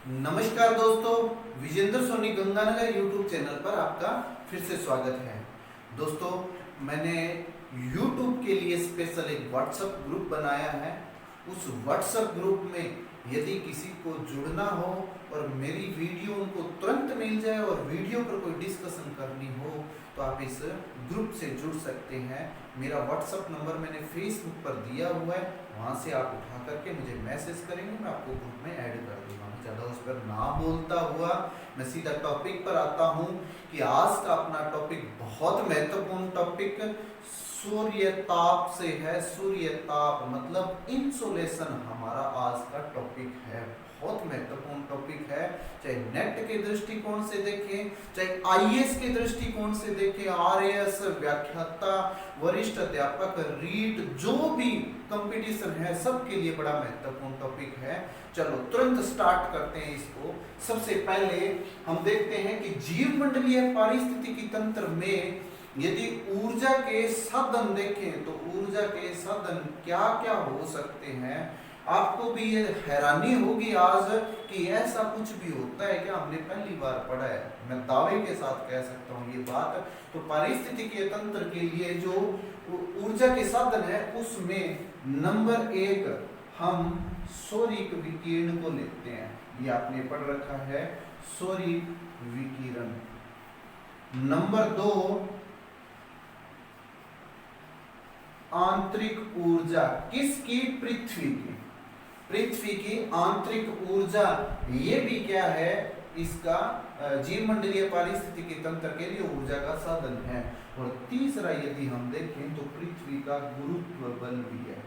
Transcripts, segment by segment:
नमस्कार दोस्तों, Vijendra Soni Ganganagar YouTube channel पर आपका फिर से स्वागत है। दोस्तों, मैंने यूट्यूब के लिए स्पेशल एक व्हाट्सएप ग्रुप बनाया है। उस व्हाट्सएप ग्रुप में यदि किसी को जुड़ना हो और मेरी वीडियो उनको तुरंत मिल जाए और वीडियो पर कोई डिस्कशन करनी हो तो आप इस ग्रुप से जुड़ सकते हैं। मेरा व्हाट्सएप नंबर मैंने फेसबुक पर दिया हुआ है, वहाँ से आप उठा करके मुझे मैसेज करेंगे, मैं आपको ग्रुप में ऐड कर दूंगा। ज़्यादा उस पर ना बोलता हुआ मैं सीधा टॉपिक पर आता हूँ कि आज का अपना टॉपिक बहुत महत्वपूर्ण टॉपिक सूर्य ताप से है। सूर्य ताप मतलब इंसोलेशन हमारा आज का टॉपिक है। बहुत महत्वपूर्ण टॉपिक है, चाहे नेट के दृष्टिकोण से देखें, चाहे आईएएस के दृष्टिकोण से देखें, आरएएस, व्याख्याता, वरिष्ठ अध्यापक, रीट, जो भी कंपटीशन है सबके लिए बड़ा महत्वपूर्ण टॉपिक है। चलो तुरंत स्टार्ट करते हैं इसको। सबसे पहले हम देखते हैं कि जीव मंडलीय पारिस्थितिकी तंत्र में यदि ऊर्जा के साधन देखें तो ऊर्जा के साधन क्या क्या हो सकते हैं। आपको भी ये हैरानी होगी आज कि ऐसा कुछ भी होता है क्या, हमने पहली बार पढ़ा है। मैं दावे के साथ कह सकता हूँ ये बात। तो पारिस्थितिकीय तंत्र के लिए जो ऊर्जा के साधन है उसमें नंबर 1 हम सौरिक विकिरण को लेते हैं। ये आपने पढ़ रखा है, सौरिक विकिरण। नंबर 2 आंतरिक ऊर्जा। किसकी? पृथ्वी की। पृथ्वी की आंतरिक ऊर्जा, ये भी क्या है, इसका जीव मंडलीय पारिस्थितिकी तंत्र के लिए ऊर्जा का साधन है। और तीसरा यदि हम देखें तो पृथ्वी का गुरुत्व बल भी है।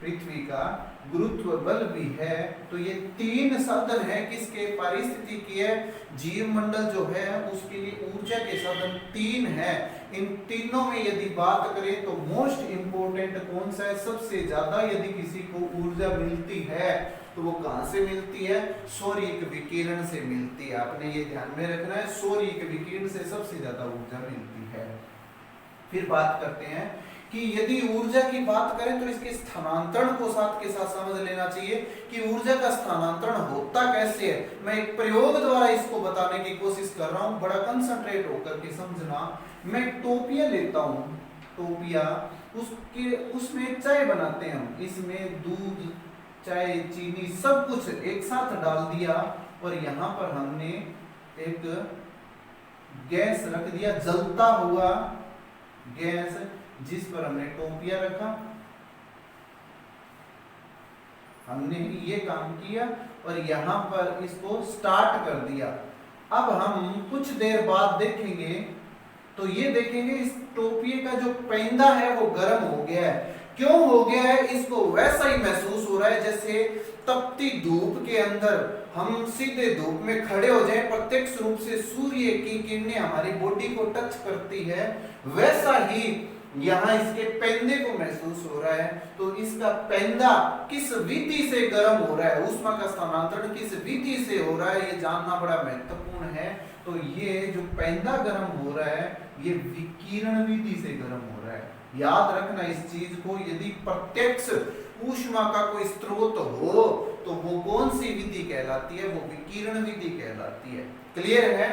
पृथ्वी का गुरुत्व बल भी है। तो ये 3 साधन है किसके? पारिस्थितिकीय जीव मंडल जो है उसके लिए ऊर्जा के साधन 3 है। इन तीनों में यदि बात करें तो मोस्ट इंपोर्टेंट कौन सा है? सबसे ज्यादा यदि किसी को ऊर्जा मिलती है तो वो कहां से मिलती है? सौरिक विकिरण से मिलती है। आपने ये ध्यान में रखना है, सौरिक विकिरण से सबसे ज्यादा ऊर्जा मिलती है। फिर बात करते हैं कि यदि ऊर्जा की बात करें तो इसके स्थानांतरण को साथ के साथ समझ लेना चाहिए कि ऊर्जा का स्थानांतरण होता कैसे है। मैं एक प्रयोग द्वारा इसको बताने की कोशिश कर रहा हूं, बड़ा कंसंट्रेट होकर के समझना। मैं टोपिया लेता हूं, टोपिया, उसमें चाय बनाते हैं हम। इसमें दूध, चाय, चीनी सब कुछ एक साथ डाल दिया और यहां पर हमने एक गैस रख दिया, जलता हुआ गैस, जिस पर हमने टोपिया रखा। हमने ये काम किया और यहां पर इसको स्टार्ट कर दिया। अब हम कुछ देर बाद देखेंगे तो ये देखेंगे इस टोपिए का जो पैंदा है वो गर्म हो गया है। क्यों हो गया है? इसको वैसा ही महसूस हो रहा है जैसे तपती धूप के अंदर हम सीधे धूप में खड़े हो जाएं, प्रत्यक्ष रूप से सूर्य की किरणें हमारी बॉडी को टच करती है, वैसा ही यहाँ इसके पेंदे को महसूस हो रहा है। तो इसका पेंदा किस विधि से गर्म हो रहा है, ऊष्मा का स्थानांतरण किस विधि से हो रहा है, ये जानना बड़ा महत्वपूर्ण है। तो ये जो पेंदा गर्म हो रहा है ये विकिरण विधि से गर्म हो रहा है। याद रखना इस चीज को। यदि प्रत्यक्ष ऊष्मा का कोई स्रोत हो तो वो कौन सी विधि कहलाती है? वो विकिरण विधि कहलाती है। क्लियर है?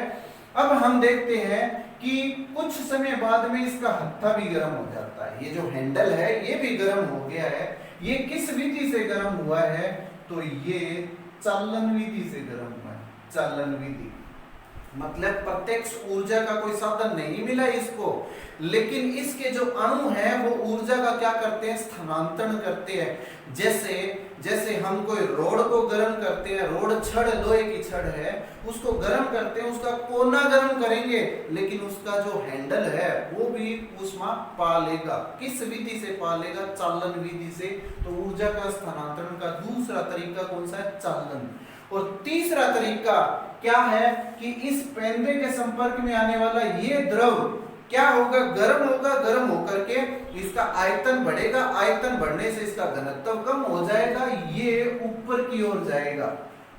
अब हम देखते हैं कि कुछ समय बाद में इसका हत्था भी गर्म हो जाता है। ये जो हैंडल है ये भी गर्म हो गया है। ये किस विधि से गर्म हुआ है? तो ये चालन विधि से गर्म हुआ है। चालन विधि मतलब प्रत्यक्ष ऊर्जा का कोई साधन नहीं मिला इसको, लेकिन इसके जो अणु हैं वो ऊर्जा का क्या करते हैं? स्थानांतरण करते हैं। जैसे जैसे हम कोई रोड को गर्म करते हैं, रोड छड़, लोहे की छड़ है, उसको गर्म करते हैं, उसका कोना गर्म करेंगे, लेकिन उसका जो हैंडल है वो भी ऊष्मा पा लेगा। किस विधि से पा लेगा? चालन विधि से। तो ऊर्जा का स्थानांतरण का दूसरा तरीका कौन सा है? चालन। और तीसरा तरीका क्या है कि इस पेंदे के संपर्क में आने वाला ये द्रव क्या होगा? गर्म होगा। गर्म होकर के इसका आयतन बढ़ेगा, आयतन बढ़ने से इसका घनत्व कम हो जाएगा, ये ऊपर की ओर जाएगा,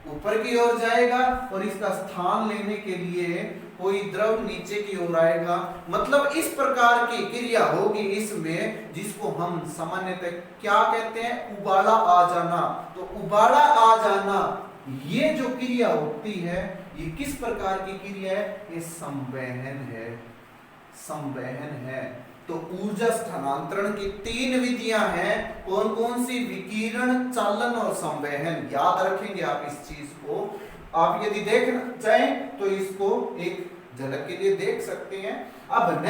ऊपर की ओर जाएगा और इसका स्थान लेने के लिए कोई द्रव नीचे की ओर आएगा। मतलब इस प्रकार की क्रिया होगी इसमें, जिसको हम सामान्यतः क्या कहते हैं? उबाला आ जाना। तो उबाला आ जाना ये जो क्रिया होती है ये किस प्रकार की क्रिया है? ये संवहन है, संवहन है। तो ऊर्जा स्थानांतरण की 3 विधियां हैं। कौन कौन सी? विकिरण, चालन और संवहन। याद रखेंगे आप इस चीज को। आप यदि देखना चाहें तो इसको एक झलक के लिए देख सकते हैं। अब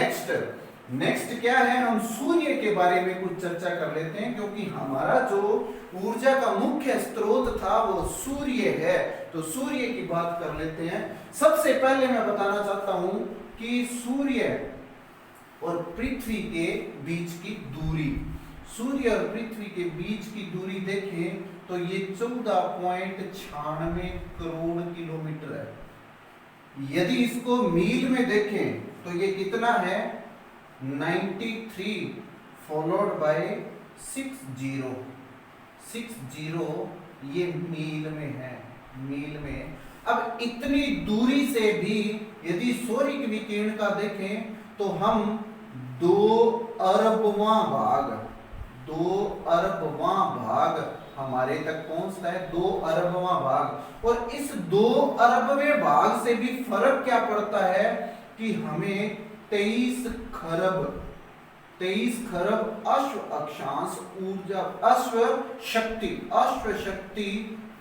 नेक्स्ट क्या है? हम सूर्य के बारे में कुछ चर्चा कर लेते हैं, क्योंकि हमारा जो ऊर्जा का मुख्य स्रोत था वो सूर्य है। तो सूर्य की बात कर लेते हैं। सबसे पहले मैं बताना चाहता हूं कि सूर्य और पृथ्वी के बीच की दूरी, सूर्य और पृथ्वी के बीच की दूरी देखें तो ये 14.96 करोड़ किलोमीटर है। यदि इसको मील में देखें तो ये कितना है? 93 फॉलोड बाय 60 ये मील में है, मील में। अब इतनी दूरी से भी यदि सूर्य की विकिरण का देखें तो हम 2 अरबवां भाग हमारे तक पहुंचता है, 2 अरबवां भाग। और इस 2 अरबवें भाग से भी फर्क क्या पड़ता है कि हमें 23 खरब अश्व अक्षांश ऊर्जा, अश्व शक्ति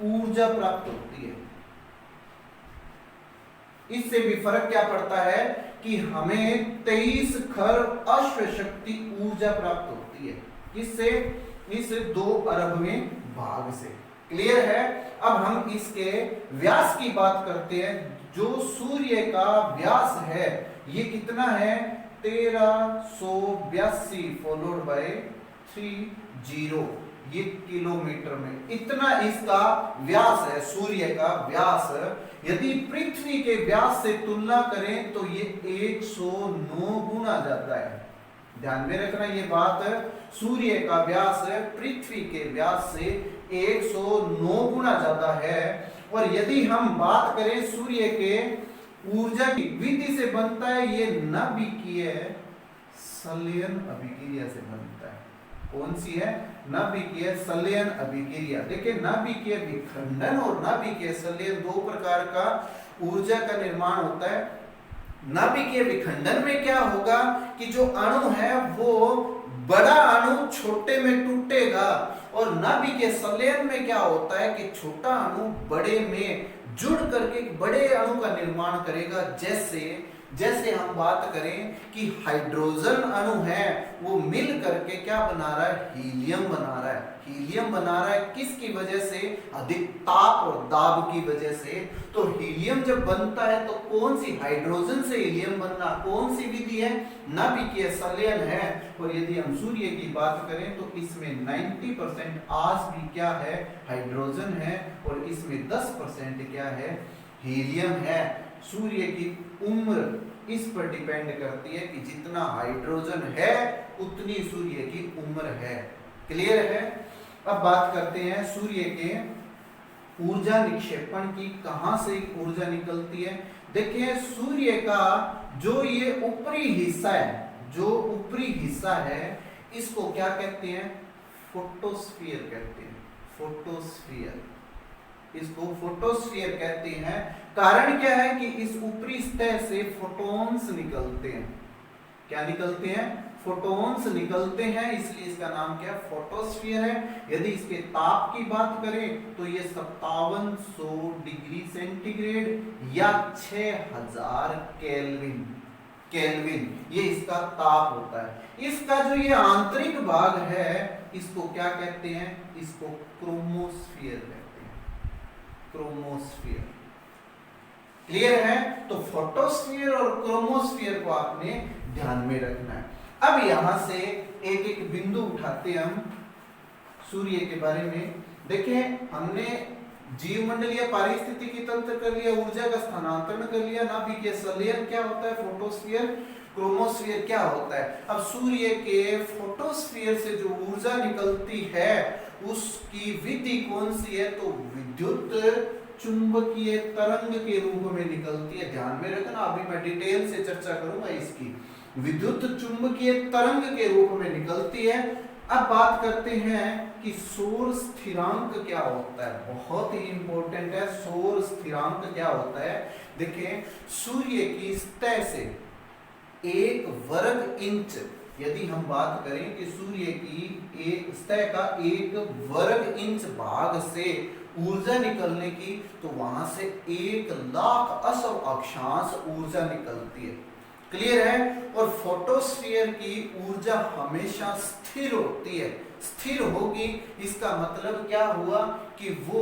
ऊर्जा प्राप्त होती है। इससे भी फर्क क्या पड़ता है कि हमें 23 खरब अश्व शक्ति ऊर्जा प्राप्त होती है। किससे? इस 2 अरबवें भाग से। क्लियर है? अब हम इसके व्यास की बात करते हैं। जो सूर्य का व्यास है ये कितना है? 1382 फॉलोड बाय 30, ये किलोमीटर में। इतना इसका व्यास है, सूर्य का व्यास। यदि पृथ्वी के व्यास से तुलना करें तो ये 109 गुना ज्यादा है। ध्यान में रखना ये बात। सूर्य का व्यास पृथ्वी के व्यास से 109 गुना ज्यादा है। और यदि हम बात करें सूर्य के ऊर्जा की विधि से बनता है, ये नाभिकीय संलयन अभिक्रिया से बनता है। कौन सी है? नाभिकीय संलयन अभिक्रिया। देखिए, नाभिकीय विखंडन और नाभिकीय संलयन 2 प्रकार का ऊर्जा का निर्माण होता है। नाभिकीय विखंडन में क्या होगा कि जो अणु है वो बड़ा अणु छोटे में टूटेगा, और नाभिकीय संलयन में क्या होता है कि छोटा अणु बड़े में जुड़ करके बड़े अणु का निर्माण करेगा। जैसे हम बात करें कि हाइड्रोजन अणु है वो मिल करके क्या बना रहा है? हीलियम बना रहा है। हीलियम बना रहा है किसकी वजह से? अधिक ताप और दाब की वजह से। तो हीलियम जब बनता है तो कौन सी? हाइड्रोजन से हीलियम बनना कौन सी विधि है? नाभिकीय संलयन है। और यदि हम सूर्य की बात करें तो इसमें 90% आज भी क्या है? हाइड्रोजन है, और इसमें 10% क्या है? हीलियम है। सूर्य की उम्र इस पर डिपेंड करती है कि जितना हाइड्रोजन है उतनी सूर्य की उम्र है। क्लियर है? अब बात करते हैं सूर्य के ऊर्जा निक्षेपण की। कहां से ऊर्जा निकलती है? देखिए, सूर्य का जो ये ऊपरी हिस्सा है इसको क्या कहते हैं? फोटोस्फीयर कहते हैं। फोटोस्फीयर, इसको फोटोस्फीयर कहते हैं। कारण क्या है कि इस ऊपरी सतह से फोटॉन्स निकलते हैं। क्या निकलते हैं? फोटॉन्स निकलते हैं, इसलिए इसका नाम क्या? फोटोस्फीयर है। यदि इसके ताप की बात करें तो ये 5700 डिग्री सेंटीग्रेड या 6000 केल्विन ये इसका ताप होता है। इसका जो ये आंतरिक भाग है इसको क्या कहते हैं? इसको क्रोमोस्फीयर कहते हैं। क्रोमोस्फीयर। क्लियर है? तो फोटोस्फीयर और क्रोमोस्फीयर को आपने ध्यान में रखना है। अब यहां से एक एक बिंदु उठाते हैं हम सूर्य के बारे में। देखें, हमने जीवमंडलीय पारिस्थितिकी तंत्र कर लिया, ऊर्जा का स्थानांतरण कर लिया, नाभिकीय संलयन क्या होता है, फोटोस्फीयर, क्रोमोस्फीयर क्या होता है। अब सूर्य के फोटोस्फीयर से जो ऊर्जा निकलती है उसकी विधि कौन सी है? तो विद्युत चुंबकीय तरंग के रूप में निकलती है। ध्यान में रखना, अभी मैं डिटेल से चर्चा करूंगा इसकी। विद्युत चुंबकीय तरंग के रूप में निकलती है। अब बात करते हैं कि सौर स्थिरांक क्या होता है। बहुत ही इंपॉर्टेंट है, सौर स्थिरांक क्या होता है। देखिए, सूर्य की सतह से 1 वर्ग इंच, यदि हम बात करें कि सूर्य की एक सतह का 1 वर्ग इंच भाग से ऊर्जा निकलने की, तो वहां से 1 लाख असव अक्षांश ऊर्जा निकलती है। क्लियर है। और फोटोस्फीयर की ऊर्जा हमेशा स्थिर होती है। स्थिर होगी, इसका मतलब क्या हुआ कि वो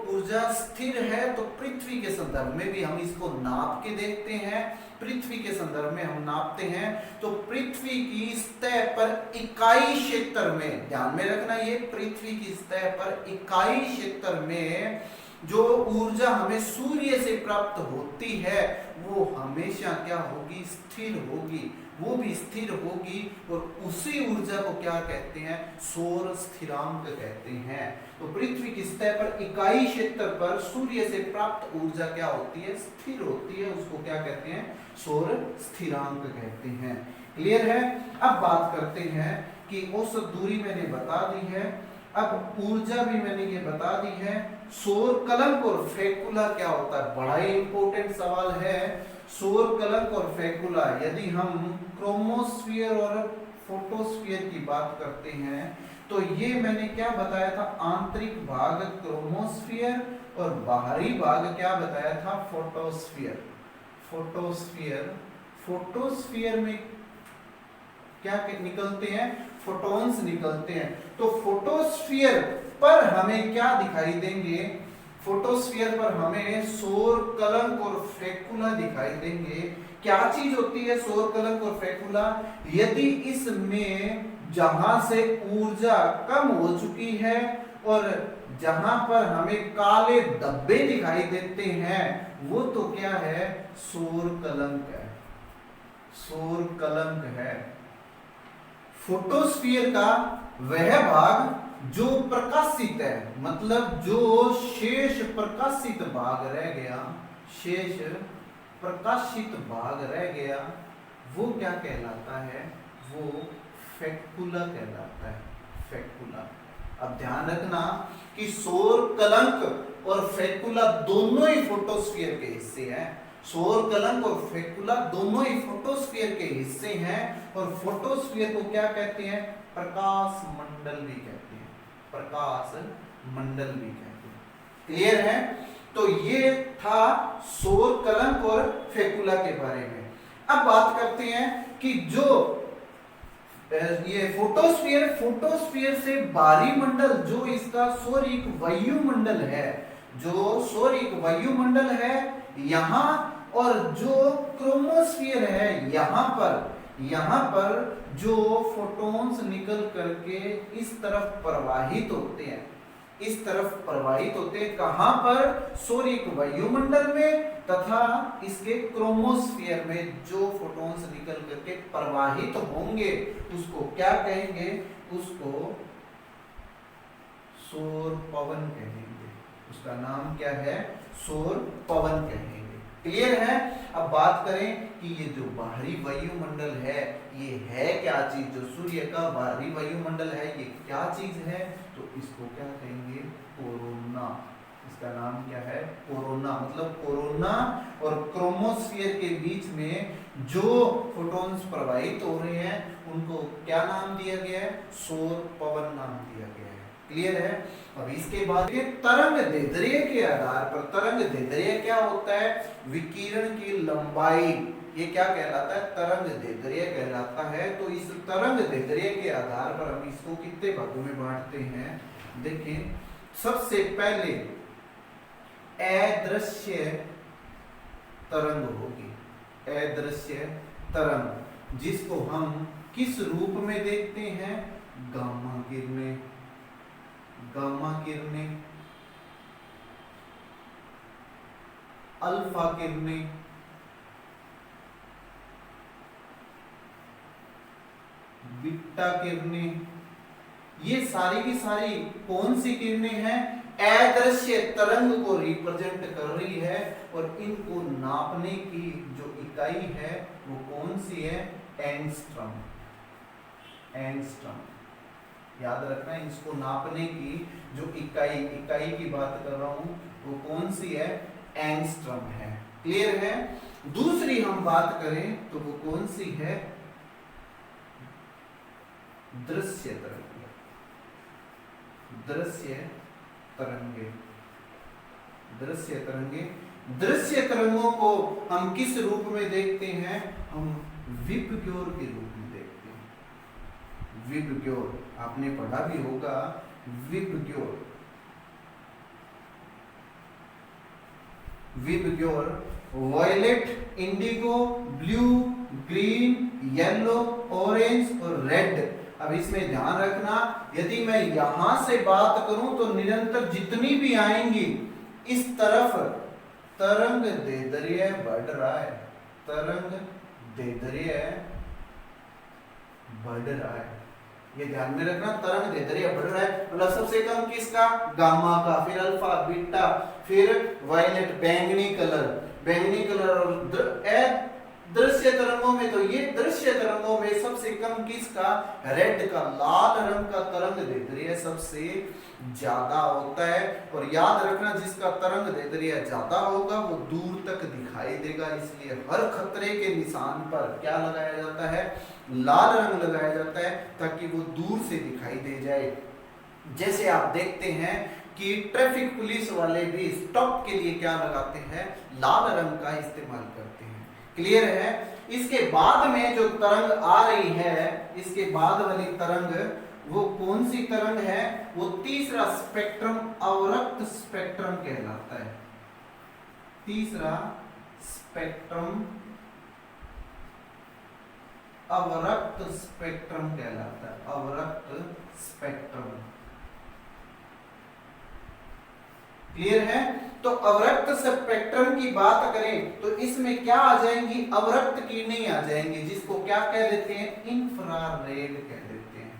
ऊर्जा स्थिर है। तो पृथ्वी के संदर्भ में भी हम इसको नाप के देखते हैं। पृथ्वी के संदर्भ में हम नापते हैं तो पृथ्वी की सतह पर इकाई क्षेत्र में, ध्यान में रखना, ये पृथ्वी की सतह पर इकाई क्षेत्र में जो ऊर्जा हमें सूर्य से प्राप्त होती है वो हमेशा क्या होगी, स्थिर होगी। वो भी स्थिर होगी और उसी ऊर्जा को क्या कहते हैं, सौर स्थिरांक कहते हैं। तो पृथ्वी की सतह पर इकाई क्षेत्र पर सूर्य से प्राप्त ऊर्जा क्या होती है, स्थिर होती है। उसको क्या कहते हैं, सौर स्थिरांक कहते हैं। क्लियर है। अब बात करते हैं कि औसत दूरी मैंने बता दी है, अब ऊर्जा भी मैंने ये बता दी है। सौर कलंक और फेकुला क्या होता है, बड़ा ही इंपॉर्टेंट सवाल है। सौर कलंक और फेकुला, यदि हम क्रोमोस्फीयर और फोटोस्फीयर की बात करते हैं तो ये मैंने क्या बताया था, आंतरिक भाग क्रोमोस्फीयर और बाहरी भाग क्या बताया था, फोटोस्फीयर। फोटोस्फीयर, फोटोस्फीयर में क्या निकलते हैं, फोटॉन्स निकलते हैं। तो फोटोस्फीयर पर हमें क्या दिखाई देंगे, फोटोस्फीयर पर हमें सौर कलंक और फेकुला दिखाई देंगे। क्या चीज होती है सौर कलंक और फेकुला, यदि इसमें जहां से ऊर्जा कम हो चुकी है और जहां पर हमें काले धब्बे दिखाई देते हैं वो तो क्या है, सौर कलंक है, सौर कलंक है। फोटोस्फीयर का वह भाग जो प्रकाशित है, मतलब जो शेष प्रकाशित भाग रह गया, शेष प्रकाशित भाग रह गया, वो क्या कहलाता है, वो फेकुला कहलाता है, फेकुला। अब ध्यान रखना कि सौर कलंक और फेकुला दोनों ही फोटोस्फीयर के हिस्से हैं। सौर कलंक और फेकुला दोनों ही फोटोस्फीयर के हिस्से हैं और फोटोस्फीयर को क्या कहते हैं, प्रकाश मंडल भी कहते हैं, प्रकाश मंडल भी कहते हैं। क्लियर है। तो ये था सौर कलंक और फेकुला के बारे में। अब बात करते हैं कि जो ये फोटोस्फीयर, फोटोस्फीयर से बाहरी मंडल जो इसका सौरिक वायुमंडल है, जो सौरिक वायुमंडल है यहाँ, और जो क्रोमोस्फीयर है यहाँ पर जो फोटॉन्स निकल करके इस तरफ प्रवाहित होते हैं, इस तरफ प्रवाहित होते हैं। कहां पर, सौरिक वायुमंडल में तथा इसके क्रोमोस्फीयर में जो फोटॉन्स निकल करके प्रवाहित होंगे उसको क्या कहेंगे, उसको सौर पवन कहेंगे। उसका नाम क्या है, सौर पवन कहेंगे। क्लियर है। अब बात करें कि ये जो बाहरी वायुमंडल है ये है क्या चीज, जो सूर्य का बाहरी वायुमंडल है ये क्या चीज है, तो इसको क्या कहेंगे, कोरोना। इसका नाम क्या है, कोरोना। मतलब कोरोना और क्रोमोस्फीयर के बीच में जो फोटॉन्स प्रवाहित हो रहे हैं उनको क्या नाम दिया गया है, सौर पवन नाम दिया गया है। क्लियर है। अब इसके बाद तरंग दैर्ध्य के आधार पर, तरंग दैर्ध्य क्या होता है, विकिरण की लंबाई, ये क्या कहलाता है, तरंग दैर्ध्य कहलाता है। तो इस तरंग दैर्ध्य के आधार पर हम इसको कितने भागों में बांटते हैं, देखिए। सबसे पहले अदृश्य तरंग होगी, अदृश्य तरंग, जिसको हम किस रूप में देखते हैं, गामा किरणें, गामा किरणें, अल्फा किरणें, बीटा किरणें। ये सारी की सारी कौन सी किरणें हैं, अदृश्य तरंग को रिप्रेजेंट कर रही है। और इनको नापने की जो इकाई है वो कौन सी है, एंगस्ट्रॉम, एंगस्ट्रॉम। याद रखना, इसको नापने की जो इकाई की बात कर रहा हूं वो कौन सी है, एंगस्ट्रम है। क्लियर है। दूसरी हम बात करें तो वो कौन सी है, दृश्य तरंगे। दृश्य तरंगे, दृश्य तरंगे। दृश्य तरंगों को हम किस रूप में देखते हैं, हम विबग्योर के रूप में देखते हैं। विबग्योर आपने पढ़ा भी होगा, VIBGYOR. VIBGYOR violet, indigo, blue, green, yellow, orange और रेड। अब इसमें ध्यान रखना, यदि मैं यहां से बात करूं तो निरंतर जितनी भी आएंगी इस तरफ तरंग दैर्ध्य बढ़ रहा है, तरंग दैर्ध्य बढ़ रहा है। ये ध्यान में रखना, तरंग दैर्ध्य बढ़ रहा है। मतलब सबसे कम किसका, गामा का, फिर अल्फा, बीटा, फिर वायलेट, बैंगनी कलर और दृश्य तरंगों में तो ये दृश्य तरंगों में सबसे कम किसका, रेड का, लाल रंग का तरंग दैर्ध्य सबसे ज्यादा होता है। और याद रखना, जिसका तरंग दैर्ध्य ज्यादा होगा वो दूर तक दिखाई देगा, इसलिए हर खतरे के निशान पर क्या लगाया जाता है, लाल रंग लगाया जाता है, ताकि वो दूर से दिखाई दे जाए। जैसे आप देखते हैं कि ट्रैफिक पुलिस वाले भी स्टॉप के लिए क्या लगाते हैं, लाल रंग का इस्तेमाल करते हैं। क्लियर है। इसके बाद में जो तरंग आ रही है, इसके बाद वाली तरंग वो कौन सी तरंग है, वो तीसरा स्पेक्ट्रम, अवरक्त स्पेक्ट्रम कहलाता है। तीसरा स्पेक्ट्रम अवरक्त स्पेक्ट्रम कहलाता है, अवरक्त स्पेक्ट्रम। क्लियर है। तो अवरक्त स्पेक्ट्रम की बात करें तो इसमें क्या आ जाएंगी, अवरक्त किरणें आ जाएंगी, जिसको क्या कह देते हैं, इंफ्रारेड कह देते हैं,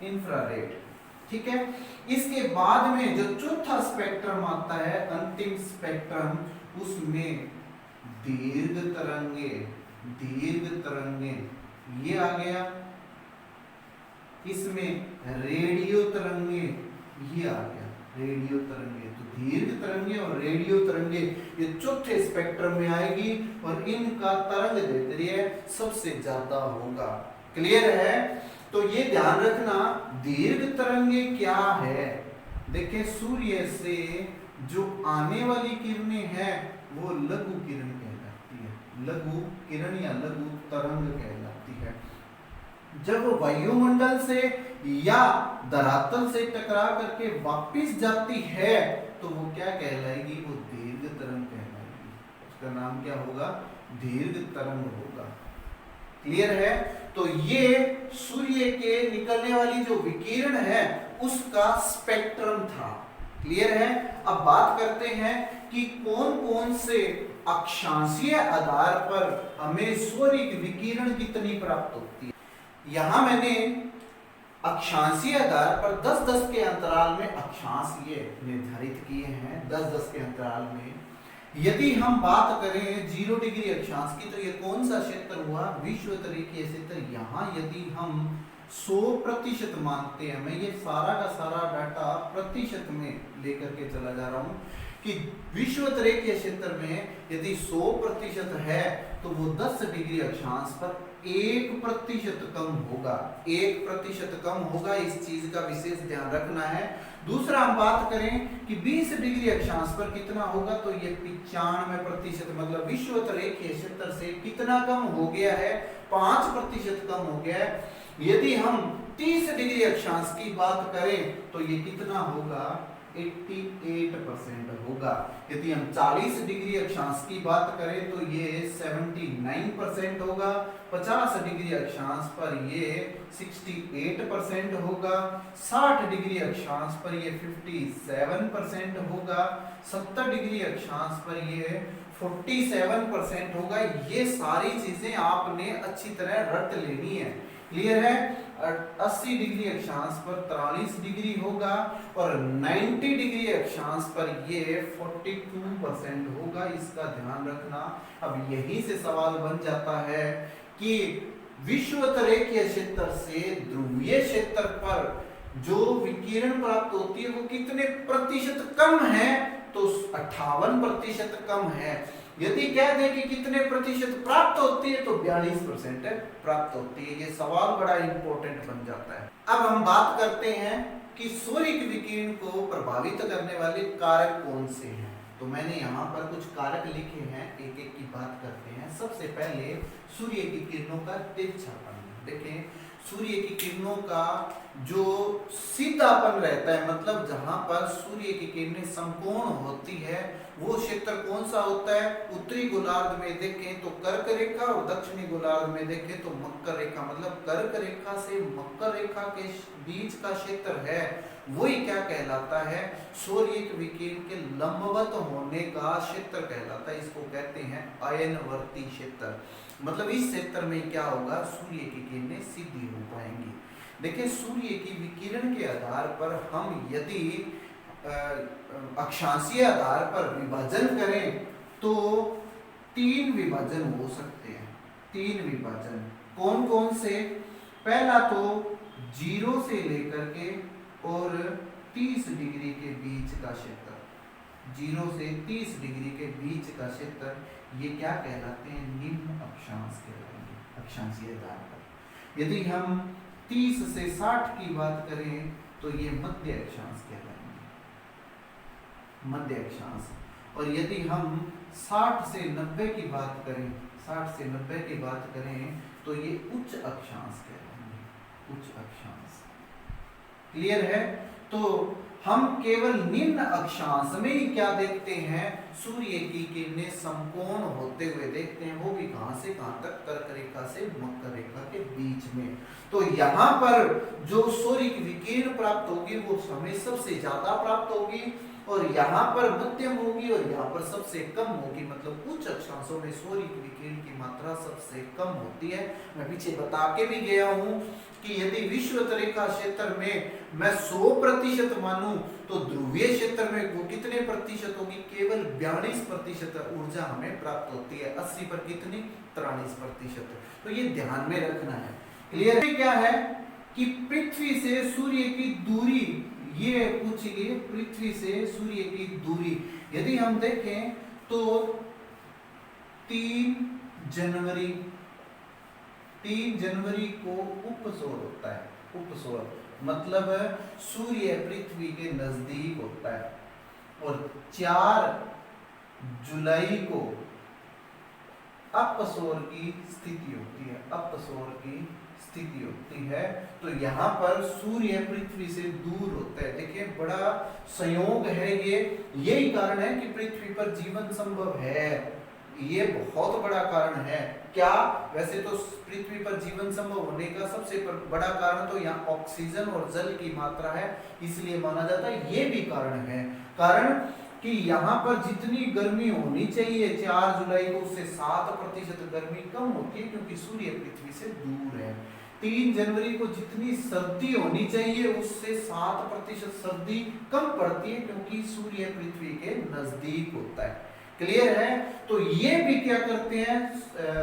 इंफ्रारेड। ठीक है। इसके बाद में जो चौथा स्पेक्ट्रम आता है, अंतिम स्पेक्ट्रम, उसमें दीर्घ तरंगे ये आ गया। इसमें रेडियो तरंगे ये आ गया, रेडियो तरंगे। तो दीर्घ तरंगे और रेडियो तरंगे ये चौथे स्पेक्ट्रम में आएगी और इनका तरंग दैर्ध्य सबसे ज्यादा होगा। क्लियर है। तो ये ध्यान रखना, दीर्घ तरंगे क्या है, देखिए सूर्य से जो आने वाली किरणें हैं वो लघु किरण कहलाती है, लघु किरण या लघु तरंग कहलाती है। जब वो वायुमंडल से या धरातल से टकरा करके वापस जाती है तो वो क्या कहलाएगी, वो दीर्घ तरंग कहलाएगी। उसका नाम क्या होगा, दीर्घ तरंग होगा। क्लियर है। तो ये सूर्य के निकलने वाली जो विकिरण है उसका स्पेक्ट्रम था। क्लियर है। अब बात करते हैं कि कौन कौन से अक्षांशीय आधार पर हमें सूर्य की विकिरण कितनी प्राप्त होती है। यहां मैंने अक्षांशीय आधार पर 10-10 के अंतराल में अक्षांश ये निर्धारित किए हैं, 10-10 के अंतराल में। यदि हम बात करें 0 डिग्री अक्षांश की तो ये कौन सा क्षेत्र हुआ, विषुवतरीय क्षेत्र। यहाँ यदि हम 100% मानते हैं, मैं ये सारा का सारा डाटा प्रतिशत में लेकर के चला जा रहा हूँ कि विषुवतरीय क्षेत्र में यदि 100% है तो वो 10 डिग्री अक्षांश पर 1% कम होगा, 1% कम होगा। इस चीज का विशेष ध्यान रखना है। दूसरा हम बात करें कि 20 डिग्री अक्षांश पर कितना होगा तो ये 95%, मतलब विषुवतरीय क्षेत्र से कितना कम हो गया है, 5% कम हो गया है। यदि हम 30 डिग्री अक्षांश की बात करें तो ये कितना होगा, 88% होगा। यदि हम 40 डिग्री अक्षांश की बात करें तो ये 79% होगा। 50 डिग्री अक्षांश पर ये 68% होगा। 60 डिग्री अक्षांश पर ये 57% होगा। 70 डिग्री अक्षांश पर ये 47% होगा। ये सारी चीजें आपने अच्छी तरह रट लेनी है। क्लियर है। 80 डिग्री अक्षांश पर 43 डिग्री होगा और 90 डिग्री अक्षांश पर ये 42% होगा। इसका ध्यान रखना। अब यही से सवाल बन जाता है कि विषुवतरेखीय क्षेत्र से ध्रुवीय क्षेत्र पर जो विकिरण प्राप्त होती है वो कितने प्रतिशत कम है, तो 58% कम है। यदि कह दें कि कितने प्रतिशत प्राप्त होती है, तो 42% प्राप्त होती है। ये सवाल बड़ा इंपॉर्टेंट बन जाता है। अब हम बात करते हैं कि सूर्य की विकिरण को प्रभावित करने वाले कारक कौन से हैं। तो मैंने यहाँ पर कुछ कारक लिखे हैं, एक एक की बात करते हैं। सबसे पहले सूर्य की किरणों का तिरछापन। देखें, सूर्य की किरणों का जो सीधापन रहता है, मतलब जहां पर सूर्य की किरणें समकोण होती है, वो क्षेत्र कौन सा होता है? उत्तरी गोलार्ध में देखें तो कर्क रेखा और दक्षिणी गोलार्ध में देखें तो मकर रेखा। मतलब कर्क रेखा से मकर रेखा के बीच का क्षेत्र है, वही क्या कहलाता है? सूर्य की विकिरण के लंबवत होने का क्षेत्र कहलाता है। इसको कहते हैं अयनवर्ती क्षेत्र। मतलब इस क्षेत्र में क्या होगा? सूर्य की किरणें सीधी हो पाएंगी। देखिए, सूर्य की विकिरण के आधार पर हम यदि अक्षांशीय आधार पर विभाजन करें तो 3 विभाजन हो सकते हैं। 3 विभाजन कौन कौन से? पहला तो 0 से लेकर के और 30 डिग्री के बीच का क्षेत्र। 0 से 30 डिग्री के बीच का क्षेत्र, ये क्या कहलाते हैं? निम्न अक्षांश कहलाएंगे अक्षांशीय आधार पर। यदि हम 30 से 60 की बात करें तो ये मध्य अक्षांश कहलाएंगे, मध्य अक्षांश। और यदि हम 60 से 90 की बात करें, 60 से 90 की बात करें तो ये उच्च अक्षांश कहलाएंगे, उच्च अक्षांश। क्लियर है? तो हम केवल निम्न अक्षांश में ही क्या देखते हैं? सूर्य की किरणें समकोण होते हुए देखते हैं, वो भी कहां से कहां तक? कर्क रेखा से मकर रेखा के बीच में। तो यहाँ पर जो सूर्य की विकिरण प्राप्त होगी वो हमें सबसे ज्यादा प्राप्त होगी, और यहाँ पर मध्यम होगी और यहाँ पर सबसे कम होगी। मतलब उच्च अक्षांशों में सूर्य की विकिरण की मात्रा सबसे कम होती है। मैं पीछे बता के भी गया हूँ कि यदि विषुवतरेखा क्षेत्र में मैं 100% मानूं तो ध्रुवीय क्षेत्र में वो कितने प्रतिशत होगी? केवल 42% ऊर्जा हमें प्राप्त होती है। 80 पर कितनी? 43%। तो ये ध्यान में रखना है। क्लियर है? क्या है कि पृथ्वी से सूर्य की दूरी, ये पूछी गई, पृथ्वी से सूर्य की दूरी यदि हम देखें तो 3 जनवरी को उपसौर होता है। उपसौर मतलब सूर्य पृथ्वी के नजदीक होता है, और 4 जुलाई को अपसौर की स्थिति होती है। अपसौर की स्थिति होती है। तो यहाँ पर सूर्य पृथ्वी से दूर होता है। देखिए, बड़ा संयोग है ये। यही कारण है कि पृथ्वी पर जीवन संभव है। ये बहुत बड़ा कारण है। क्या? वैसे तो पृथ्वी पर जीवन संभव होने का सबसे बड़ा कारण तो यहाँ ऑक्सीजन और जल की मात्रा है, इसलिए माना जाता है। ये भी कारण है, कारण कि यहाँ पर जितनी गर्मी होनी चाहिए 4 जुलाई को, उससे 7% गर्मी कम होती है, क्योंकि सूर्य पृथ्वी से दूर है। 3 जनवरी को जितनी सर्दी होनी चाहिए उससे 7% सर्दी कम पड़ती है, क्योंकि सूर्य पृथ्वी के नजदीक होता है। क्लियर है? तो ये भी क्या करते हैं?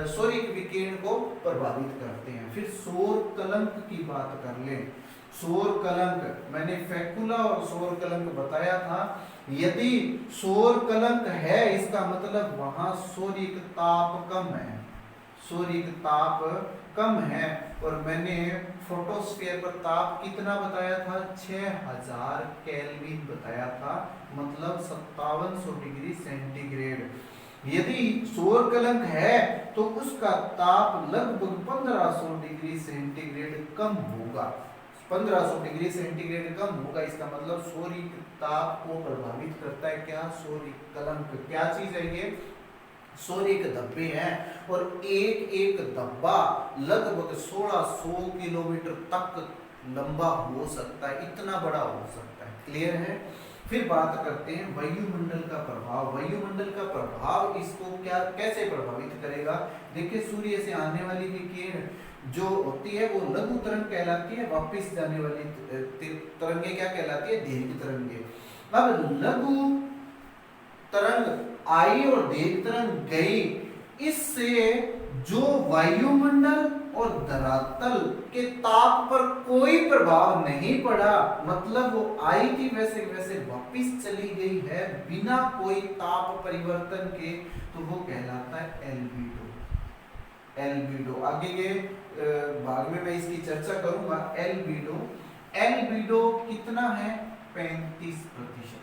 सूर्य की विकिरण को प्रभावित करते हैं। फिर सौर कलंक की बात कर लें। सौर कलंक मैंने फेकुला और सौर कलंक बताया था। यदि सौर कलंक है, इसका मतलब वहां सूर्य का ताप कम है, सूर्य का ताप कम है। और मैंने फोटोस्फीयर पर ताप कितना बताया था? 6000 केल्विन बताया था, मतलब 5700 डिग्री सेंटीग्रेड। यदि सौर कलंक है तो उसका ताप लगभग 1500 डिग्री सेंटीग्रेड कम होगा। 1500 डिग्री सेंटीग्रेड कम होगा, इसका मतलब सूर्य ताप को प्रभावित करता है क्या? सूर्य कलंक। क्या चीज है ये? सूर्य के धब्बे हैं, और एक एक धब्बा लगभग 1600 किलोमीटर तक लंबा हो सकता है, इतना बड़ा हो सकता है। क्लियर है? फिर बात करते हैं वायुमंडल का प्रभाव। वायुमंडल का प्रभाव इसको क्या कैसे प्रभावित करेगा? देखिए, सूर्य से आने वाली विकिरण जो होती है वो लघु तरंग कहलाती है, वापस जाने वाली तरंगे क्या कहलाती है? दीर्घ तरंगे। अब लघु तरंग आई और दीर्घ तरंग गई, इससे जो वायुमंडल और धरातल के ताप पर कोई प्रभाव नहीं पड़ा, मतलब वो आई थी वैसे वैसे वापिस चली गई है बिना कोई ताप परिवर्तन के, तो वो कहलाता है एल्बिडो। एल्बिडो आगे के भाग में मैं इसकी चर्चा करूंगा। एल्बिडो, एल्बिडो कितना है? 35%।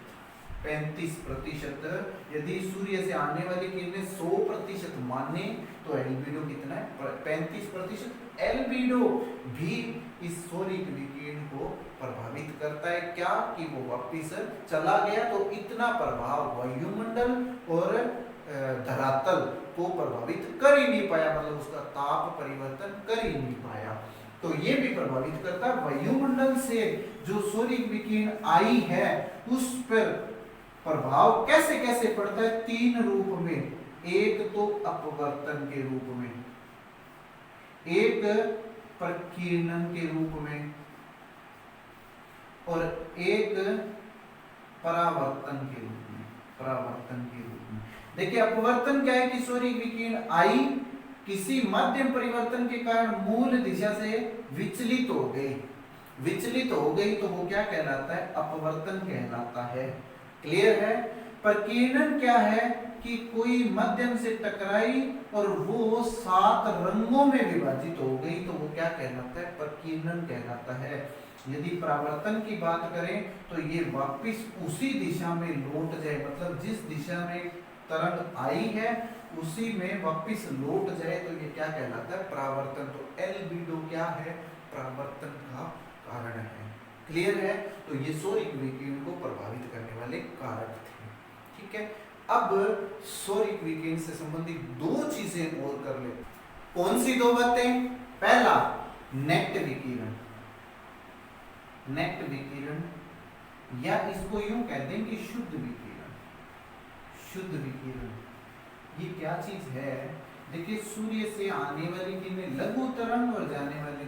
35%। यदि सूर्य से आने वाली किरणें 100% माने तो एल्बिडो कितना है? 35%। एल्बिडो भी इस सौरिक विकिरण को प्रभावित करता है। क्या कि वो वापिस चला गया, तो इतना प्रभाव वायुमंडल और धरातल को प्रभावित कर ही नहीं पाया, मतलब उसका ताप परिवर्तन कर ही नहीं पाया। तो ये भी प्रभावित करता है। वायुमंडल से जो सौरिक विकिरण आई है उस पर प्रभाव कैसे कैसे पड़ता है? 3 रूप में। एक तो अपवर्तन के रूप में, एक प्रकीर्णन के रूप में, और एक परावर्तन के रूप में। परावर्तन के रूप में देखिए, अपवर्तन क्या है कि सौरिक विकिरण आई, किसी माध्यम परिवर्तन के कारण मूल दिशा से विचलित हो गई। विचलित हो गई तो वो क्या कहलाता है? अपवर्तन कहलाता है। क्लियर है? प्रकीर्णन क्या है कि कोई माध्यम से टकराई और वो 7 रंगों में विभाजित हो गई, तो वो क्या कहलाता है? प्रकीर्णन कहलाता है। यदि परावर्तन की बात करें तो ये वापिस उसी दिशा में लौट जाए, मतलब जिस दिशा में तरंग आई है उसी में वापिस लौट जाए, तो ये क्या कहलाता है? परावर्तन। तो एल्बिडो क्या है? परावर्तन का कारण है। क्लियर है? तो ये सौरिक विकिरण को प्रभावित करने वाले कारक थे। ठीक है, अब सौरिक विकिरण से संबंधित 2 चीजें और कर ले। कौन सी 2 बातें? पहला, नेट विकिरण। नेट विकिरण, या इसको यूं कह दें कि शुद्ध विकिरण। शुद्ध विकिरण ये क्या चीज है? देखिए, सूर्य से आने वाली किरणें लघु तरंग और जाने वाली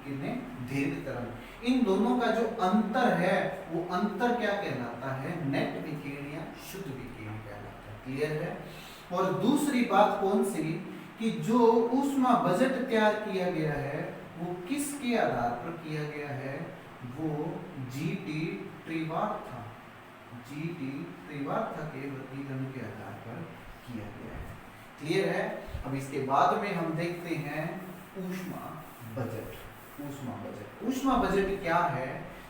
किरणें दीर्घ तरंग, इन दोनों का जो अंतर है वो अंतर क्या कहलाता है? नेट विकिरण या शुद्ध विकिरण कहलाता है। क्लियर है? और दूसरी बात कौन सी कि जो ऊष्मा बजट तैयार किया गया है वो किसके आधार पर किया गया है? वो जीटी त्रिवार्था, जीटी त्रिवार्था के वर्गीकरण के आधार पर किया गया है। क्लियर है? अब इसके बाद में हम देखते हैं ऊष्मा बजट। ऊष्मा बजट, ऊष्मा बजट क्या है?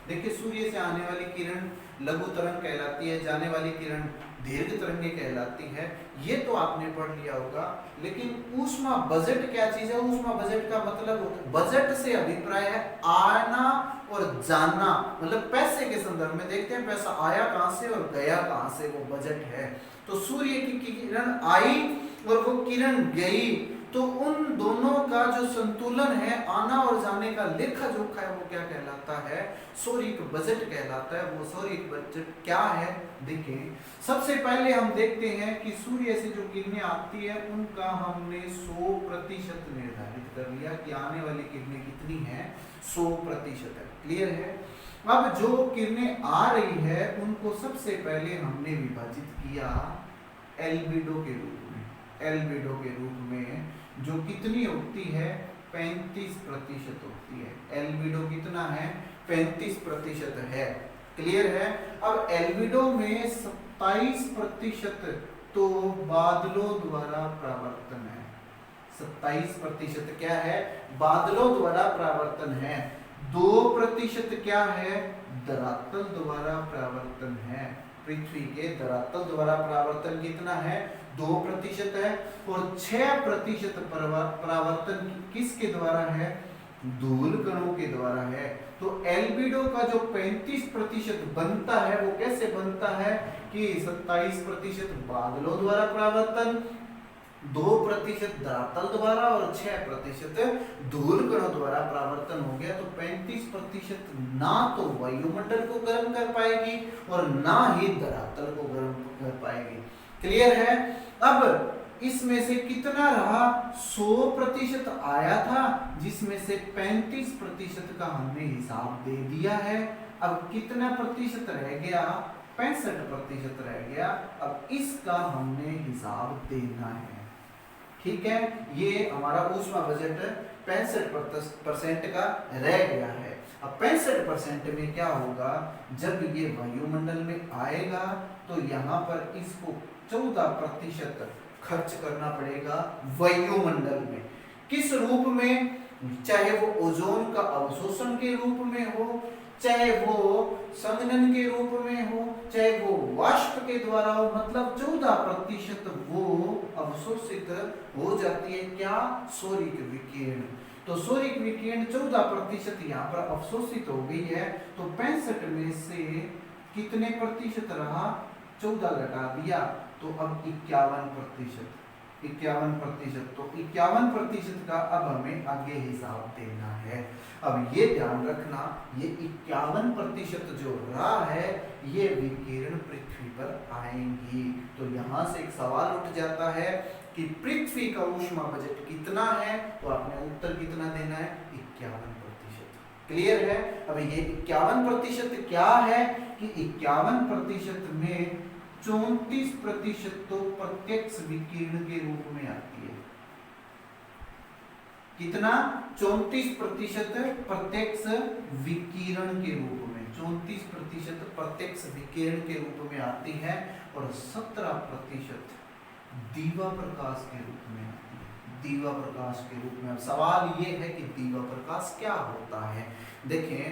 देखिए, सूर्य से आने वाली किरण लघु तरंग कहलाती है, जाने वाली किरण दीर्घ तरंगे कहलाती है। ये तो आपने पढ़ लिया होगा, लेकिन ऊष्मा बजट क्या चीज है? ऊष्मा बजट का मतलब, बजट से अभिप्राय है आना और जाना, मतलब पैसे के संदर्भ में देखते हैं पैसा आया कहां से और गया कहां से, वो बजट है। तो सूर्य की किरण आई और वो किरण गई, तो उन दोनों का जो संतुलन है, आना और जाने का लेखा जोखा है, वो क्या कहलाता है? सौरिक बजट कहलाता है। वो सौरिक बजट क्या है? देखिए, सबसे पहले हम देखते हैं कि सूर्य से जो किरणें आती है उनका हमने 100% निर्धारित कर लिया कि आने वाली किरणें कितनी हैं? 100% है। क्लियर है? अब जो किरणें आ रही है उनको सबसे पहले हमने विभाजित किया एल्बिडो के रूप में। एल्बिडो के रूप में जो कितनी होती है? 35% होती है। एल्बिडो कितना है? 35% है। क्लियर है? अब एल्बिडो में 27% तो बादलों द्वारा परावर्तन है। 27% क्या है? बादलों द्वारा परावर्तन है। 2% क्या है? धरातल द्वारा परावर्तन है। पृथ्वी के धरातल द्वारा परावर्तन कितना है? 2% है। और 6% परावर्तन किसके द्वारा है? धूल कणों के द्वारा है। तो एल्बिडो का जो 35% बनता है वो कैसे बनता है कि 27% बादलों द्वारा परावर्तन, 2% धरातल द्वारा और 6% धूल कणों द्वारा परावर्तन हो गया। तो 35% ना तो वायुमंडल को गर्म कर पाएगी और ना ही धरातल को गर्म कर पाएगी। क्लियर है? अब इसमें से कितना रहा? 100% आया था, जिसमें से 35% का हमने हिसाब दे दिया है। अब कितना प्रतिशत रह गया? 65% रह गया। अब इसका हमने हिसाब देना है। ठीक है, ये हमारा ऊष्मा बजट 65% का रह गया है। अब 65% में क्या होगा, जब ये वायुमंडल में आएगा तो यहाँ पर इसको 14% खर्च करना पड़ेगा वायुमंडल में। किस रूप में, चाहे वो ओजोन का अवशोषण के रूप में हो, चाहे वो संघनन के रूप में हो, चाहे वो वाष्प के द्वारा हो, मतलब 14% वो अवशोषित हो जाती है। क्या, सौरिक विकिरण। तो सौरिक विकिरण 14% यहाँ पर अवशोषित हो गई है। तो 65 में से कितने प्रतिशत रहा, 14 घटा दिया तो अब 51%। 51%, तो 51% का अब हमें आगे हिसाब देना है। अब ये ध्यान रखना, ये 51% जो रहा है ये विकिरण पृथ्वी पर आएंगी। तो यहाँ से एक सवाल उठ जाता है कि पृथ्वी का ऊष्मा बजट कितना है, तो आपने उत्तर कितना देना है, 51%। क्लियर है। अब ये 51% क्या है कि 51% में 34% तो प्रत्यक्ष विकिरण के रूप में आती है। कितना, 34% प्रत्यक्ष विकिरण के रूप में, 34% प्रत्यक्ष विकिरण के रूप में आती है और 17% दीवा प्रकाश के रूप में आती है। दीवा प्रकाश के रूप में। अब सवाल ये है कि दीवा प्रकाश क्या होता है। देखें,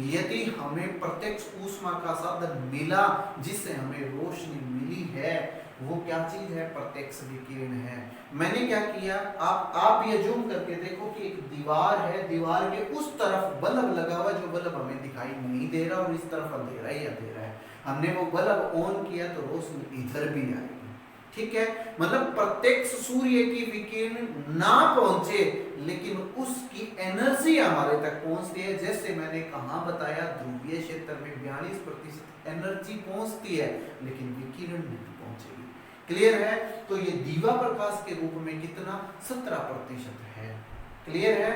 यदि हमें प्रत्यक्ष ऊष्मा का साधन मिला जिससे हमें रोशनी मिली है, वो क्या चीज है, प्रत्यक्ष विकिरण है। मैंने क्या किया, आप ये जूम करके देखो कि एक दीवार है, दीवार के उस तरफ बल्ब लगा हुआ, जो बल्ब हमें दिखाई नहीं दे रहा और इस तरफ अंधेरा ही अंधेरा है। हमने वो बल्ब ऑन किया तो रोशनी इधर भी आएगी। ठीक है, मतलब प्रत्यक्ष सूर्य की विकिरण ना पहुंचे लेकिन उसकी एनर्जी हमारे तक पहुंचती है। जैसे मैंने कहा बताया, ध्रुवीय क्षेत्र में 42% एनर्जी पहुंचती है लेकिन विकिरण नहीं पहुंचेगी। क्लियर है। तो ये दीवा प्रकाश के रूप में कितना, 17% है। क्लियर है।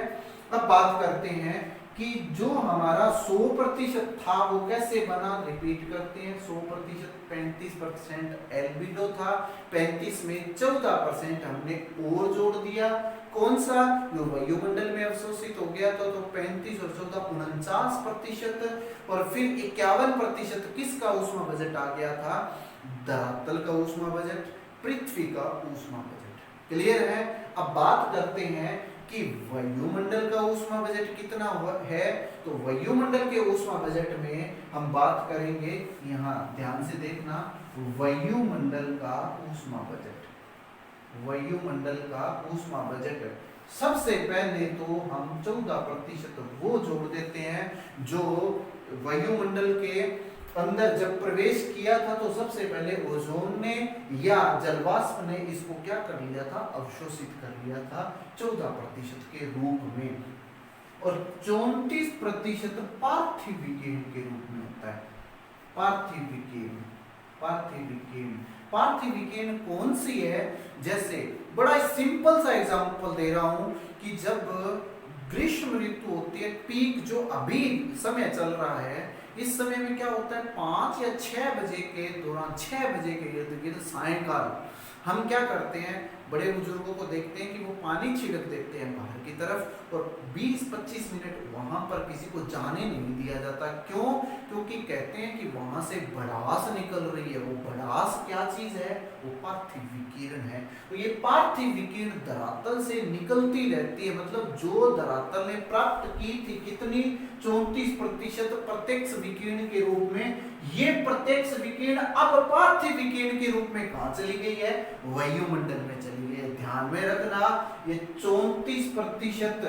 अब बात करते हैं कि जो हमारा 100% था वो कैसे बना, रिपीट करते हैं। 100% 35% एल्बिडो था, 35 में 14% हमने और जोड़ दिया। कौन सा, जो वायुमंडल में अवशोषित हो गया था, तो 35 और 14 49%। और फिर 51% किसका ऊष्मा बजट आ गया था, धरातल का ऊष्मा बजट, पृथ्वी का ऊष्मा बजट। क्लियर है। अब बात करते हैं कि वायुमंडल का ऊष्मा बजट कितना है। तो वायुमंडल के ऊष्मा बजट में हम बात करेंगे, यहाँ ध्यान से देखना, वायुमंडल का ऊष्मा बजट, वायुमंडल का ऊष्मा बजट। सबसे पहले तो हम 14% वो जोड़ देते हैं जो वायुमंडल के अंदर जब प्रवेश किया था, तो सबसे पहले ओजोन ने या जलवाष्प ने इसको क्या कर लिया था, अवशोषित कर लिया था 14% के रूप में। और 34% पार्थिव विकिरण के रूप में होता है। पार्थिव विकिरण, पार्थिव विकिरण, पार्थिव विकिरण कौन सी है, जैसे बड़ा सिंपल सा एग्जांपल दे रहा हूं कि जब ग्रीष्म ऋतु होती है, पीक जो अभी समय चल रहा है, इस समय में क्या होता है, 5 या 6 बजे के दौरान, 6 बजे के इर्द गिर्द सायंकाल हम क्या करते हैं, बड़े बुजुर्गों को देखते हैं कि वो पानी छिड़क देते हैं बाहर की तरफ और 20-25 मिनट वहां पर किसी को जाने नहीं दिया जाता। क्यों? क्योंकि कहते हैं कि वहां से भड़ास निकल रही है। वो भड़ास क्या चीज है, वो पार्थिव विकिरण है। तो ये पार्थिव विकिरण धरातल से निकलती रहती है, मतलब जो धरातल ने प्राप्त की थी कितनी, 34% प्रत्यक्ष विकिरण के रूप में, ये प्रत्यक्ष विकिरण अब पार्थिव विकिरण के रूप में कहां चली गई है, वायुमंडल में चली गई है। ध्यान में रखना, ये 34%,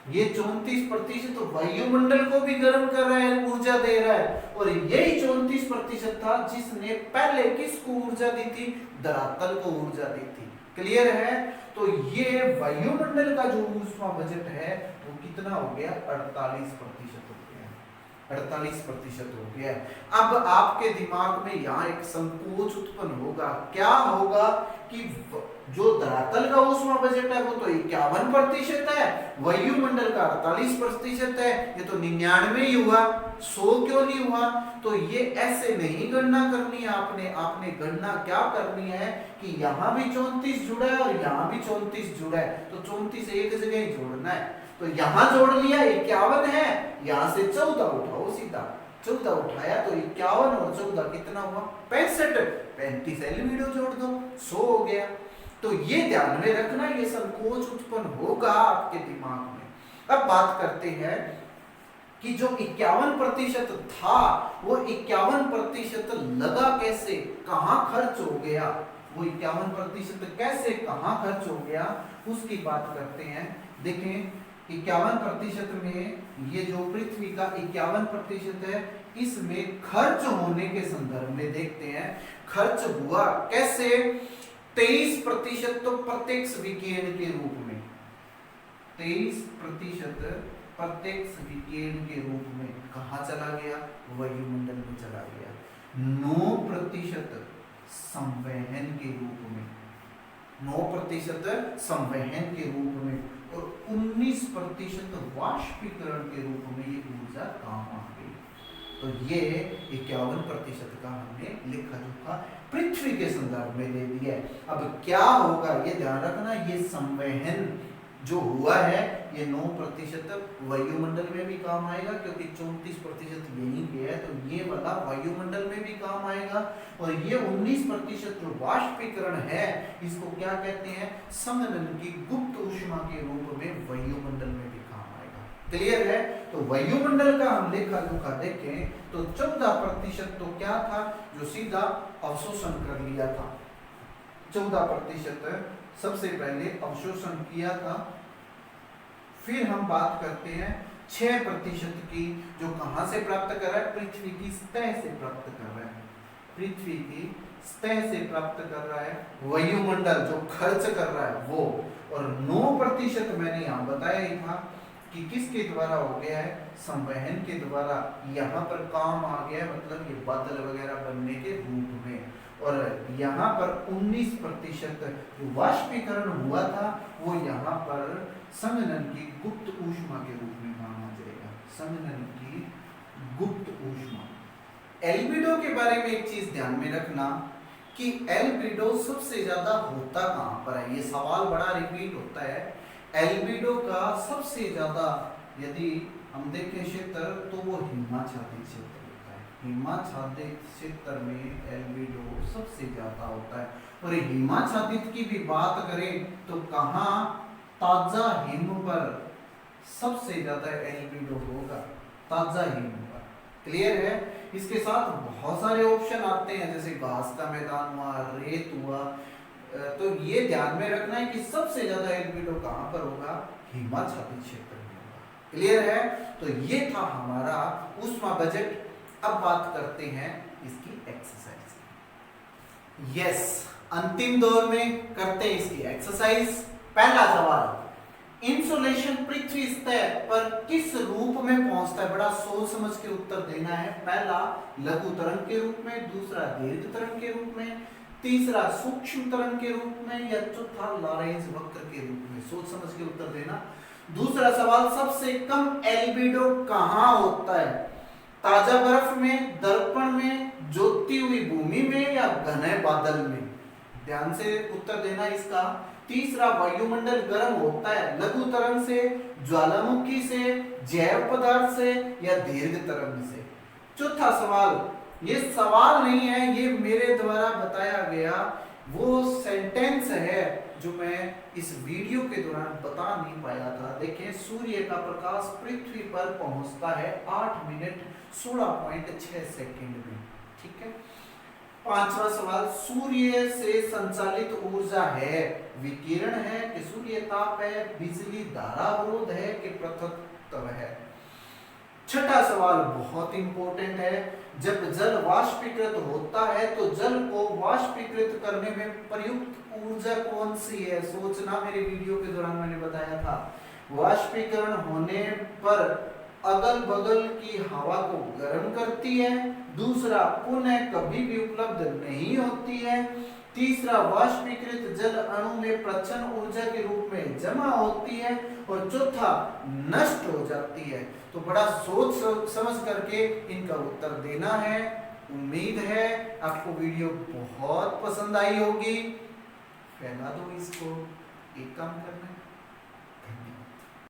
ये 34% तो वायुमंडल को भी गर्म कर रहा है, ऊर्जा दे रहा है। और यही 34% था जिसने पहले किसको ऊर्जा दी थी, धरातल को ऊर्जा दी थी। क्लियर है। तो ये वायुमंडल का जो ऊष्मा बजट है वो कितना हो गया, 48% हो गया, 48% हो गया। अब आपके दिमाग में यहाँ एक संकोच उत्पन्न होगा। क्या होगा कि जो धरातल का ऊष्मा बजट है वो तो 51% है, वायुमंडल का 48% है, ये तो 99 ही हुआ, 100 क्यों नहीं हुआ। तो ये ऐसे नहीं गणना करनी है आपने। आपने गणना क्या करनी है कि यहाँ भी 34 जुड़ा है और यहाँ भी 34 जुड़ा है, तो 34 एक जगह ही जोड़ना है। तो यहाँ जोड़ लिया 51 है, यहाँ से 14 उठाओ सीधा, 14 उठाया तो 51 और 14 कितना हुआ 65, 35 एल्बिडो जोड़ दो 100 हो गया। तो ये ध्यान में रखना, ये संकोच उत्पन्न होगा आपके दिमाग में। अब बात करते हैं कि जो 51% था वो 51% लगा कैसे, कहां खर्च हो गया, वो 51% कैसे कहां खर्च हो गया उसकी बात करते हैं। देखें 51% में ये जो पृथ्वी का 51% है, इसमें खर्च होने के संदर्भ में देखते हैं खर्च हुआ कैसे। 23% तो प्रत्यक्ष विकिरण के रूप में, 23% प्रत्यक्ष विकिरण के रूप में कहा चला गया, वायुमंडल में चला गया। 9% संवहन के रूप में, 9% संवहन के रूप में, और 19% वाष्पीकरण के रूप में ये ऊर्जा काम आ गई। तो ये 51% का हमने लेखा जोखा पृथ्वी के संदर्भ में ले लिया है। अब क्या होगा ये ध्यान रखना, ये संवहन जो हुआ है ये 9% वायुमंडल में भी काम आएगा, क्योंकि 34% यहीं पे है, तो ये वाला वायुमंडल में भी काम आएगा। और ये 19% जो वाष्पीकरण है, इसको क्या कहते हैं, संघनन की गुप्त ऊष्मा के रूप में वायुमंडल में भी काम आएगा। क्लियर है? तो वायुमंडल का हम लेखा जोखा देखें तो 14% तो क्या था, जो सीधा अवशोषण कर लिया था। 14% सबसे पहले अवशोषण किया था। फिर हम बात करते हैं 6% की, जो कहां से प्राप्त कर रहा है, पृथ्वी की सतह से प्राप्त कर रहा है, पृथ्वी की सतह से प्राप्त कर रहा है, वायुमंडल जो खर्च कर रहा है वो। और 9% मैंने यहां बताया ही था कि किसके द्वारा हो गया है, संवहन के द्वारा यहाँ पर काम आ गया है, मतलब ये बादल वगैरह बनने के रूप में। और यहाँ पर 19% जो वाष्पीकरण हुआ था वो यहाँ पर संघनन की गुप्त ऊष्मा के रूप में काम आ जाएगा, संघनन की गुप्त ऊष्मा। एल्बिडो के बारे में एक चीज ध्यान में रखना कि एल्बिडो सबसे ज्यादा होता कहां पर है, ये सवाल बड़ा रिपीट होता है। एल्बिडो का सबसे ज्यादा यदि हम देखें क्षेत्र तो वो हिमाच्छादित क्षेत्र होता है, हिमाच्छादित क्षेत्र में एल्बिडो सबसे ज्यादा होता है। और हिमाच्छादित की भी बात करें तो कहां, ताजा हिम पर सबसे ज्यादा एल्बिडो होगा, ताजा हिम पर। क्लियर है? इसके साथ बहुत सारे ऑप्शन आते हैं, जैसे घास का मैदान हुआ, रेत हुआ, तो ये ध्यान में रखना है कि सबसे ज्यादा एल्बिडो कहां पर होगा, हिमाच्छादित क्षेत्र में होगा। क्लियर है? तो ये था हमारा ऊष्मा बजट। अब बात करते हैं इसकी एक्सरसाइज। यस, अंतिम दौर में करते हैं इसकी एक्सरसाइज। पहला सवाल, इंसुलेशन पृथ्वी सतह पर किस रूप में पहुंचता है, बड़ा सोच समझ के उत्तर देना है। पहला लघु तरंग के रूप में, दूसरा दीर्घ तरंग के रूप में, तीसरा सूक्ष्म तरंग के रूप में, या चौथा लॉरेंज वक्र के रूप में। सोच समझ के उत्तर देना। दूसरा सवाल, सबसे कम एल्बिडो कहां होता है, ताजा बर्फ में, दर्पण में, ज्योति हुई भूमि में, या घने बादल में। ध्यान से उत्तर देना इसका। तीसरा, वायुमंडल गर्म होता है लघु तरंग से, ज्वालामुखी से, जैव पदार्थ से, या दीर्घ तरंग से। चौथा सवाल, ये सवाल नहीं है, ये मेरे द्वारा बताया गया वो सेंटेंस है जो मैं इस वीडियो के दौरान बता नहीं पाया था। देखें, सूर्य का प्रकाश पृथ्वी पर पहुंचता है 8 मिनट 16.6 सेकंड में। ठीक है। पांचवा सवाल, सूर्य से संचालित ऊर्जा है, विकिरण है कि सूर्य ताप है, बिजली धारा अवरोध है कि पृथक्त्व है। छठा सवाल बहुत इंपॉर्टेंट है, जब जल वाष्पीकृत होता है तो जल को वाष्पीकृत करने में प्रयुक्त ऊर्जा कौन सी है। सोचना, मेरे वीडियो के दौरान मैंने बताया था, वाष्पीकरण होने पर अगल बगल की हवा को गर्म करती है, दूसरा पुनः कभी भी उपलब्ध नहीं होती है, तीसरा वाष्पीकृत जल अणु में प्रच्छन्न ऊर्जा के रूप में जमा होती है, और चौथा नष्ट हो जाती है। तो बड़ा सोच समझ करके इनका उत्तर देना है। उम्मीद है आपको वीडियो बहुत पसंद आई होगी। फैला दो इसको, एक काम करना है